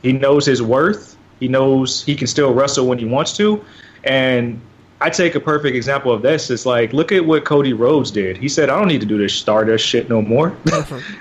He knows his worth. He knows he can still wrestle when he wants to. And I take a perfect example of this. It's like, look at what Cody Rhodes did. He said, I don't need to do this Stardust shit no more.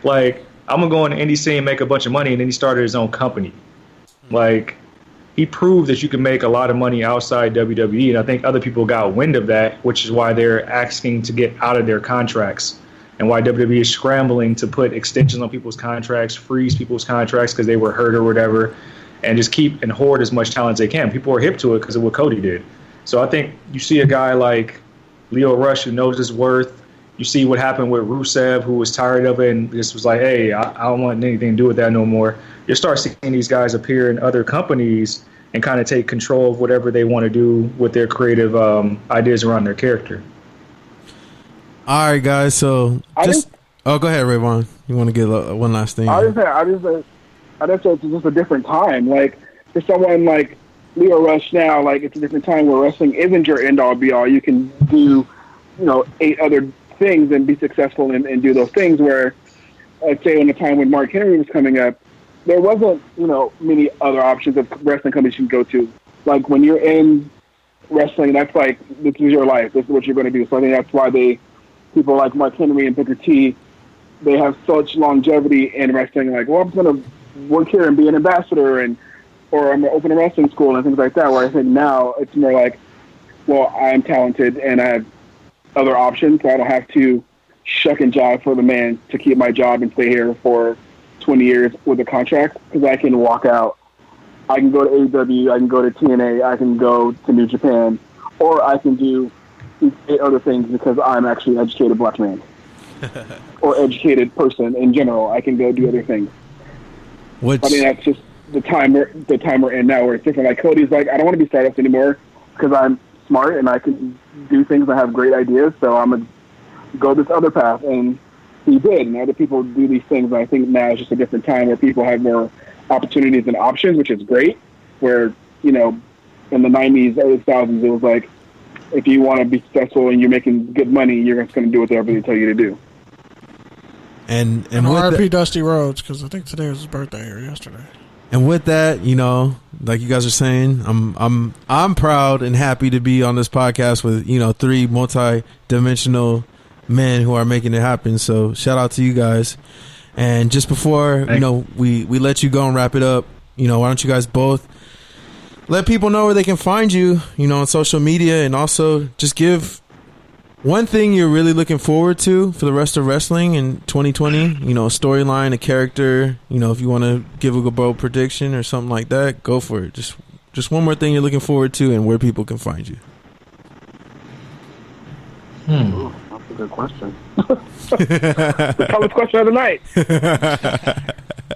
Like, I'm going to go in the indie scene, make a bunch of money, and then he started his own company. Like, he proved that you can make a lot of money outside WWE, and I think other people got wind of that, which is why they're asking to get out of their contracts, and why WWE is scrambling to put extensions on people's contracts, freeze people's contracts because they were hurt or whatever, and just keep and hoard as much talent as they can. People are hip to it because of what Cody did. So I think you see a guy like Leo Rush who knows his worth. You see what happened with Rusev, who was tired of it and just was like, hey, I don't want anything to do with that no more. You start seeing these guys appear in other companies and kind of take control of whatever they want to do with their creative ideas around their character. All right, guys. So go ahead, Rayvon. You want to get one last thing? I just say it's just a different time. Like, for someone like Leo Rush now, like, it's a different time where wrestling isn't your end-all, be-all. You can do, 8 other things and be successful and do those things where, I'd say, in the time when Mark Henry was coming up, there wasn't, many other options of wrestling companies you can go to. Like, when you're in wrestling, that's like, this is your life. This is what you're going to do. So I think that's why people like Mark Henry and Booker T, they have such longevity in wrestling. Like, well, I'm going to work here and be an ambassador, or I'm going to open a wrestling school and things like that, where I think now it's more like, well, I'm talented and I have other options, so I don't have to shuck and jive for the man to keep my job and stay here for 20 years with a contract, because I can walk out. I can go to AEW, I can go to TNA, I can go to New Japan, or I can do these 8 other things because I'm actually an educated black man or educated person in general. I can go do other things. I mean, that's just the time we're in now, where it's different. Like, Cody's like, I don't want to be startups anymore because I'm smart and I can do things. I have great ideas, so I'm gonna go this other path. And he did, and other people do these things. And I think now is just a different time where people have more opportunities and options, which is great. Where, in the 90s, early 2000s, it was like, if you want to be successful and you're making good money, you're just going to do whatever they tell you to do. And R.I.P. Dusty Rhodes, because I think today was his birthday or yesterday. And with that, like you guys are saying, I'm proud and happy to be on this podcast with 3 multi-dimensional men who are making it happen. So shout out to you guys. And just before we let you go and wrap it up, why don't you guys both let people know where they can find you, on social media, and also just give one thing you're really looking forward to for the rest of wrestling in 2020, a storyline, a character, if you want to give a bold prediction or something like that, go for it. Just one more thing you're looking forward to and where people can find you. Ooh, that's a good question. The toughest question of the night.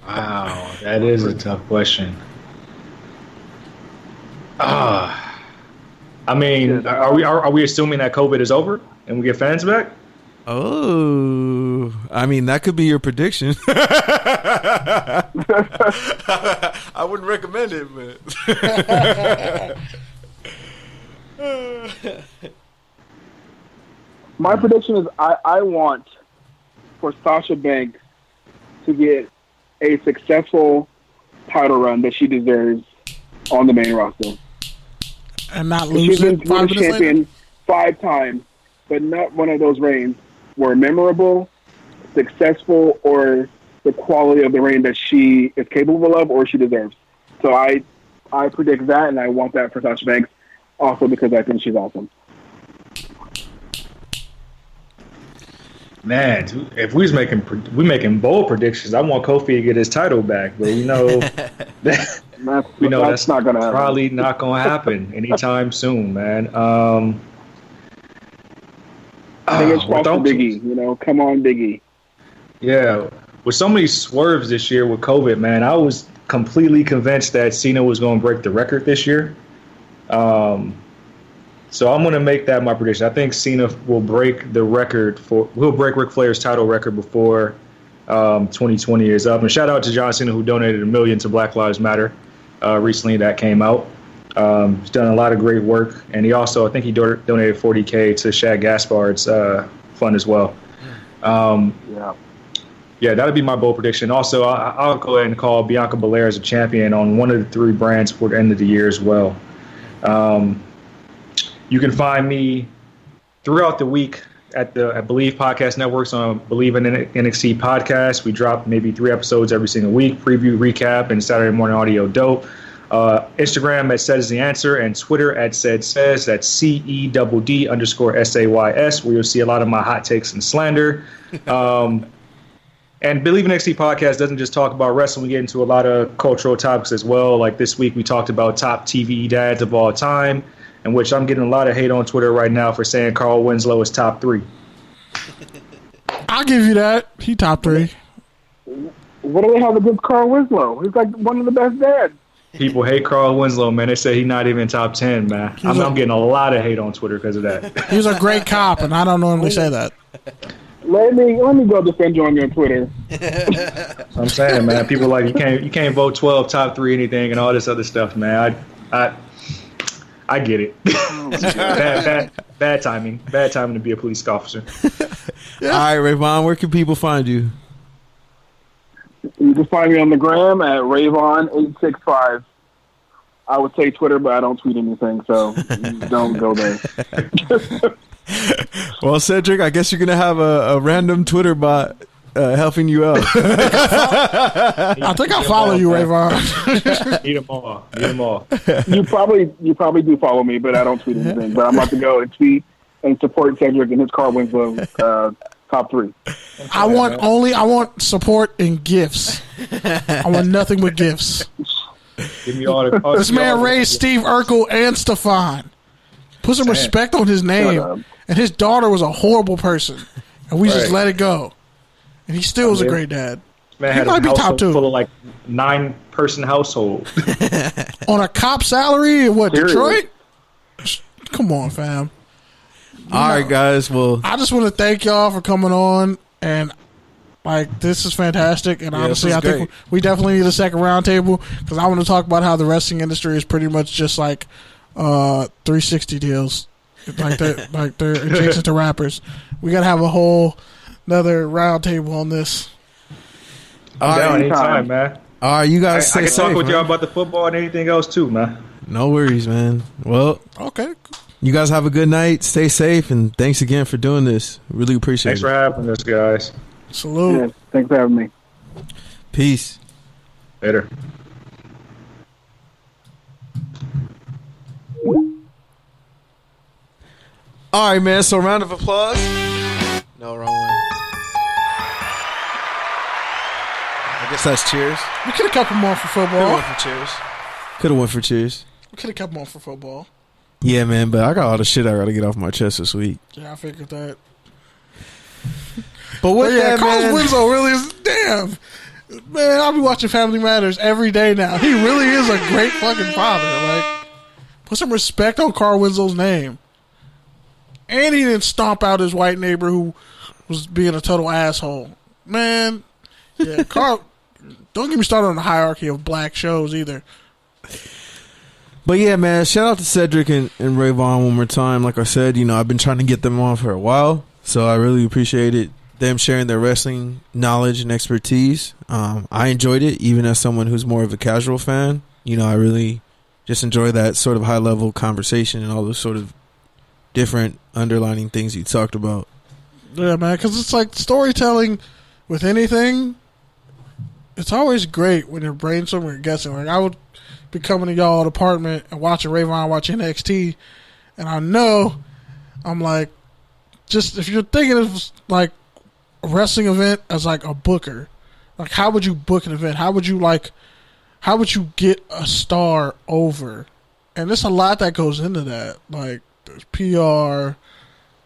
Wow, that is a tough question. I mean, are we assuming that COVID is over and we get fans back? Oh, I mean, that could be your prediction. I wouldn't recommend it, but my prediction is I want for Sasha Banks to get a successful title run that she deserves on the main roster. And not lose it 5 minutes champion later? 5 times, but not one of those reigns were memorable, successful, or the quality of the reign that she is capable of or she deserves. So I predict that, and I want that for Sasha Banks, also because I think she's awesome. Man, if we making bold predictions, I want Kofi to get his title back, but that's not gonna happen. Probably not gonna happen anytime soon, man. Fingers crossed for Biggie. Come on, Biggie. Yeah, with so many swerves this year with COVID, man, I was completely convinced that Cena was going to break the record this year. So I'm going to make that my prediction. I think Cena will break the record will break Ric Flair's title record before 2020 is up. And shout out to John Cena, who donated $1 million to Black Lives Matter recently. That came out. He's done a lot of great work, and he also, I think he donated $40K to Shaq Gaspard's fund as well. Yeah, that'll be my bold prediction. Also, I'll go ahead and call Bianca Belair as a champion on one of the 3 brands for the end of the year as well. You can find me throughout the week at Believe Podcast Networks on Believe in NXT Podcast. We drop maybe 3 episodes every single week, preview, recap, and Saturday morning audio dope. Instagram at Says the Answer and Twitter at Says. That's CEDD_SAYS, where you'll see a lot of my hot takes and slander. And Believe in NXT Podcast doesn't just talk about wrestling. We get into a lot of cultural topics as well. Like this week, we talked about top TV dads of all time, in which I'm getting a lot of hate on Twitter right now for saying Carl Winslow is top 3. I'll give you that. He top 3. What do they have against Carl Winslow? He's like one of the best dads. People hate Carl Winslow, man. They say he's not even top 10, man. I'm getting a lot of hate on Twitter because of that. He's a great cop, and I don't normally say that. Let me go defend you on your Twitter. I'm saying, man, people like you can't vote 12 top 3 anything and all this other stuff, man. I get it. Bad timing to be a police officer. Yeah. All right, Rayvon, where can people find you? You can find me on the gram at Rayvon865. I would say Twitter, but I don't tweet anything, so don't go there. Well, Cedric, I guess you're going to have a random Twitter bot helping you out. I think I follow you, Rayvon. Need them all. You probably do follow me, but I don't tweet anything. But I'm about to go and tweet and support Cedric and his Carl Winslow top 3. I want support and gifts. I want nothing but gifts. Give me all the. This man raised Steve Urkel and Stefan. Put some respect on his name. And his daughter was a horrible person, and we just let it go. And he still was a great dad. Man he had might a be top 2. Full of like 9-person household on a cop salary. What, Detroit? Come on, fam. All right, guys. Well, I just want to thank y'all for coming on, and like this is fantastic. And honestly, I think we definitely need a second roundtable because I want to talk about how the wrestling industry is pretty much just like 360 deals. Like they're adjacent to rappers. We gotta have a whole another round table on this. All right, anytime, man. All right, you guys stay safe. I can talk with y'all about the football and anything else too, man. No worries, man. Well, okay. You guys have a good night. Stay safe, and thanks again for doing this. Really appreciate it. Thanks for having us, guys. Salute. Yeah, thanks for having me. Peace. Later. All right, man. So, round of applause. No, wrong one. I guess that's cheers. We could have couple more for football. Could have went for cheers. Could have went for cheers. We could have couple more for football. Yeah, man. But I got all the shit I got to get off my chest this week. Yeah, I figured that. But what? Yeah, Carl Winslow really is. Damn, man. I'll be watching Family Matters every day now. He really is a great fucking father. Like, put some respect on Carl Winslow's name. And he didn't stomp out his white neighbor who was being a total asshole. Man, yeah, Carl, don't get me started on the hierarchy of black shows either. But yeah, man, shout out to Cedric and Rayvon one more time. Like I said, I've been trying to get them on for a while, so I really appreciate it. Them sharing their wrestling knowledge and expertise. I enjoyed it, even as someone who's more of a casual fan. I really just enjoy that sort of high-level conversation and all those sort of different underlining things you talked about. Yeah, man, because it's like storytelling with anything. It's always great when you're brainstorming or guessing. Like, I would be coming to y'all apartment and watching Rayvon watch NXT, and I know I'm like, just if you're thinking of like a wrestling event as like a booker, like how would you book an event? How would you get a star over? And there's a lot that goes into that. Like, there's PR,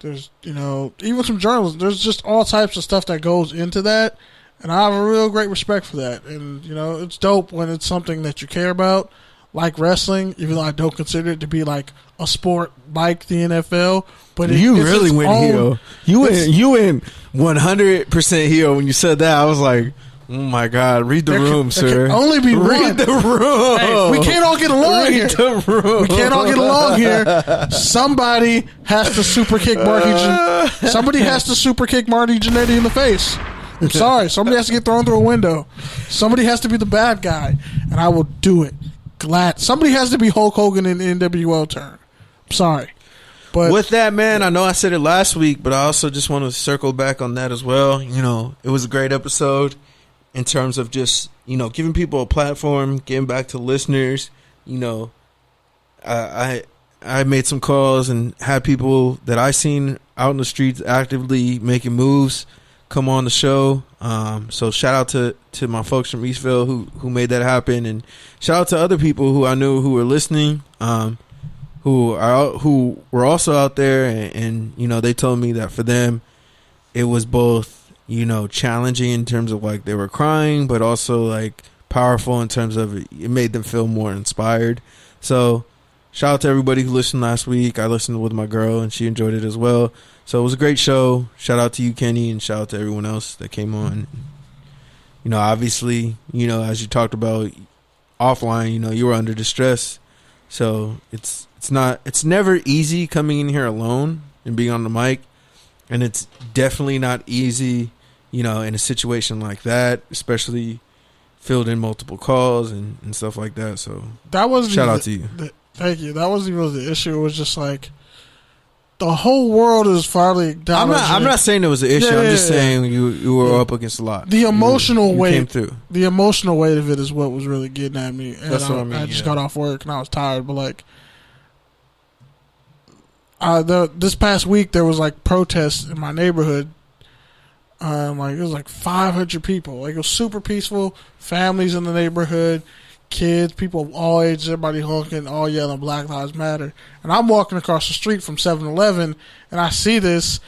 there's, even some journalism. There's just all types of stuff that goes into that. And I have a real great respect for that. And, it's dope when it's something that you care about, like wrestling, even though I don't consider it to be like a sport like the NFL. But you really went heel. You went 100% heel when you said that. I was like, oh my God, read the room, sir. There can only be one. Read the room. Hey, we can't all get along here. We can't all get along here. Somebody has to super kick Marty. Somebody has to super kick Marty Jannetty in the face. I'm sorry. Somebody has to get thrown through a window. Somebody has to be the bad guy, and I will do it. Glad. Somebody has to be Hulk Hogan in the NWO turn. I'm sorry. But with that, man, I know I said it last week, but I also just want to circle back on that as well. You know, it was a great episode in terms of just, you know, giving people a platform, getting back to listeners. You know, I made some calls and had people that I seen out in the streets actively making moves come on the show. So shout out to my folks from Eastville who made that happen, and shout out to other people who I knew who were listening, who were also out there, and you know, they told me that for them it was both, you know, challenging in terms of like they were crying, but also like powerful in terms of it made them feel more inspired. So shout out to everybody who listened last week. I listened with my girl and she enjoyed it as well. So it was a great show. Shout out to you, Kenny, and shout out to everyone else that came on. You know, obviously, you know, as you talked about offline, you know, you were under distress. So it's never easy coming in here alone and being on the mic. And it's definitely not easy, you know, in a situation like that, especially filled in multiple calls and stuff like that. So that was shout out to you. Thank you. That wasn't even the issue. It was just like the whole world is finally acknowledging. I'm not saying it was an issue. I'm just saying you were up against a lot. The emotional weight came through. The emotional weight of it is what was really getting at me. And that's what I mean. I just got off work and I was tired, but like this past week there was like protests in my neighborhood. Like it was like 500 people. Like it was super peaceful. Families in the neighborhood, kids, people of all ages, everybody honking, all yelling Black Lives Matter. And I'm walking across the street from 7-Eleven and I see this,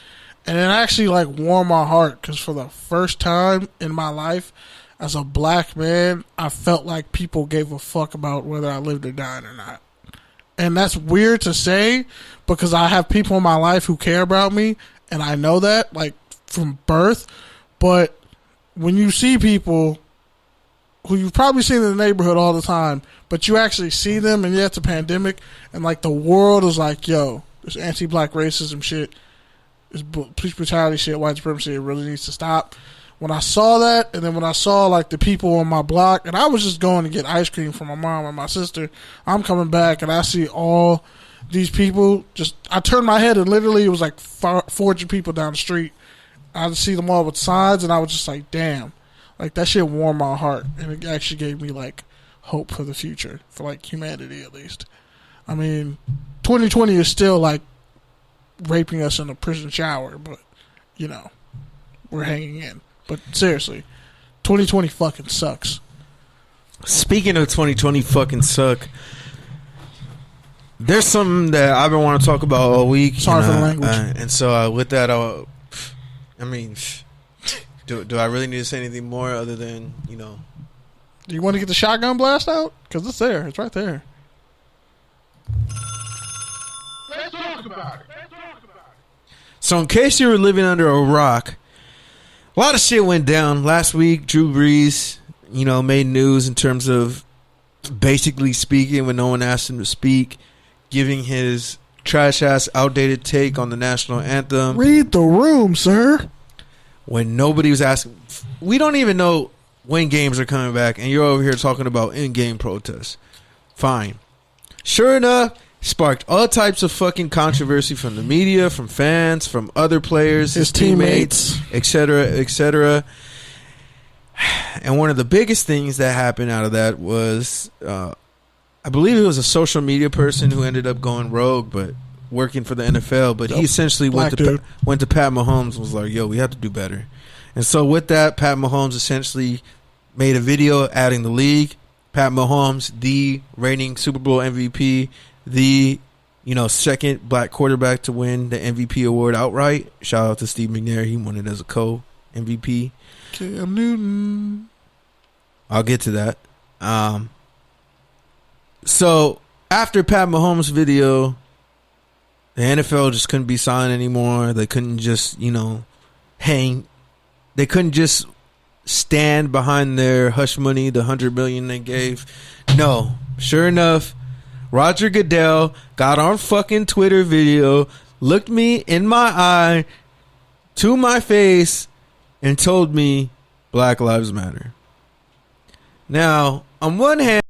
and it actually like warmed my heart, because for the first time in my life as a black man, I felt like people gave a fuck about whether I lived or died or not. And that's weird to say because I have people in my life who care about me, and I know that like from birth. But when you see people who you've probably seen in the neighborhood all the time, but you actually see them, and yet it's a pandemic, and like the world is like, yo, this anti-black racism shit, this police brutality shit, white supremacy, it really needs to stop. When I saw that, and then when I saw like the people on my block, and I was just going to get ice cream from my mom and my sister, I'm coming back and I see all these people, just, I turned my head and literally it was like 400 people down the street. I see them all with signs, and I was just like, damn. Like, that shit warmed my heart, and it actually gave me, like, hope for the future, for, like, humanity at least. I mean, 2020 is still, like, raping us in a prison shower, but, you know, we're hanging in. But, seriously, 2020 fucking sucks. Speaking of 2020 fucking suck, there's something that I've been wanting to talk about all week. Sorry for the language. And so, with that, I mean... Do I really need to say anything more other than, you know? Do you want to get the shotgun blast out? Because it's there. It's right there. Let's talk about it. So in case you were living under a rock, a lot of shit went down. Last week, Drew Brees, you know, made news in terms of basically speaking when no one asked him to speak, giving his trash-ass, outdated take on the national anthem. Read the room, sir. When nobody was asking. We don't even know when games are coming back, and you're over here talking about in-game protests. Fine. Sure enough, sparked all types of fucking controversy from the media, from fans, from other players, his teammates, etc., etc. And one of the biggest things that happened out of that was, I believe it was a social media person who ended up going rogue, but working for the NFL, but he essentially went to Pat Mahomes and was like, yo, we have to do better. And so with that, Pat Mahomes essentially made a video adding the league. Pat Mahomes, the reigning Super Bowl MVP, the, you know, second black quarterback to win the MVP award outright. Shout out to Steve McNair. He won it as a co-MVP. Cam Newton. I'll get to that. So after Pat Mahomes' video, the NFL just couldn't be silent anymore. They couldn't just, you know, hang. They couldn't just stand behind their hush money, the $100 million they gave. No, sure enough, Roger Goodell got on fucking Twitter video, looked me in my eye, to my face, and told me Black Lives Matter. Now, on one hand,